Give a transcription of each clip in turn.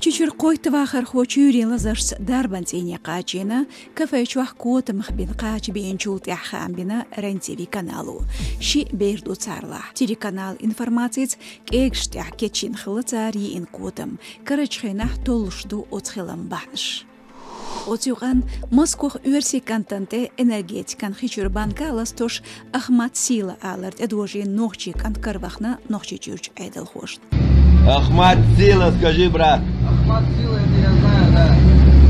Чичур қойтывақыр хочурин лазарс дарбантине қачина, кафечуах котымх бин қач бин чулт яхам бина рентиви каналу. Ши берду царла. Телеканал информациц кегштях кечин хылыцари ин котым. Карачхинах толшду отхилам бахнш. Отюган Москох уерси кантанте энергетикан хичурбанка ластош Ахмат Сила аларт эдвожи нохчи кант карвахна нохчи чурч айдал хошт. Ахмат Сила, скажи, брат. Ахмат Сила, это я знаю, да.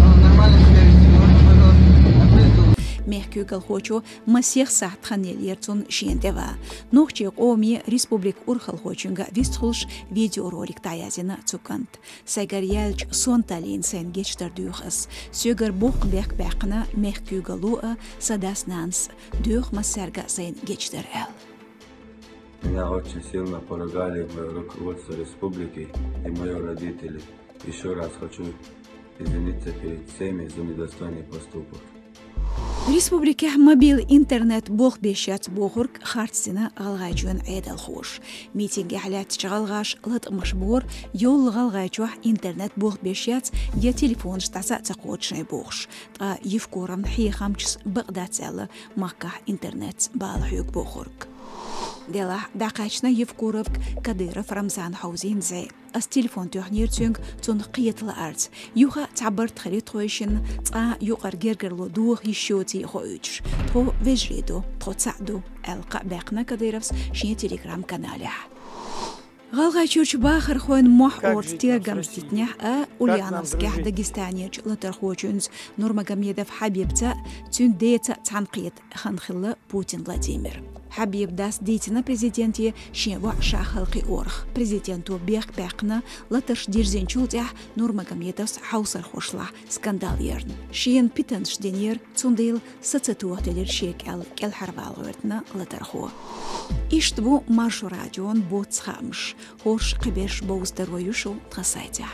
Он нормально себя ведет. Можно, пожалуйста, ответил. Мехкюгал хочо масех сахтханел ерцун шиентева. Нохчи оми республик урхал хочунга вистхулш видеоролик таязина цукант. Сайгарьялч сонталин сен гечтер дюхас. Сюгар бух бек бекна мехкюгалуа садаснанс. Дюх масерга сен гечтер эл. Меня очень сильно поругали в руководство республики и мои родители. Еще раз хочу извиниться перед всеми за недостойный поступок. Республика мобил интернет бог бешат бохурк хартсина алгайчун айдал хош. Митинге халят чагалгаш лат машбор йол галгайчух интернет бог бешат я телефон штаса цакотшай бохш. Та евкорам хихамчс багдацала макка интернет балхюк бохурк. Дела дақачна евкоровк Кадыров Рамзан Хаузин зай. As телефон тюхнирцунг цун қиетла арц. Юха табарт хрит хойшин ца юқар гергерло дух ишоти хойч. То вежриду, то цаду. Алқа бақна Кадыровс шин телеграм канале. غالغا چورچ باخر خوين موح أورت تيرغام ستنيح أوليانوفسكي داغستانيج لترخوچونز نورماغاميدов حبيبتا تون ديتا تنقيت خنخلا بوتين فلاديمير حبيب داس ديتنا президенти شيوا شاخلقي أورخ президентو بيخ باقنا لترش ديرزينچولتيح نورماغاميدوس حوصر خوشلا سكاندال يرن شين بيتنش دينير تنديل ساتساتوه تلير شيكال كالحربال غيرتنا لترخو إشتبو مارشو راديون بوتس خامش هورش قبيش بو здоровью шо трасайте.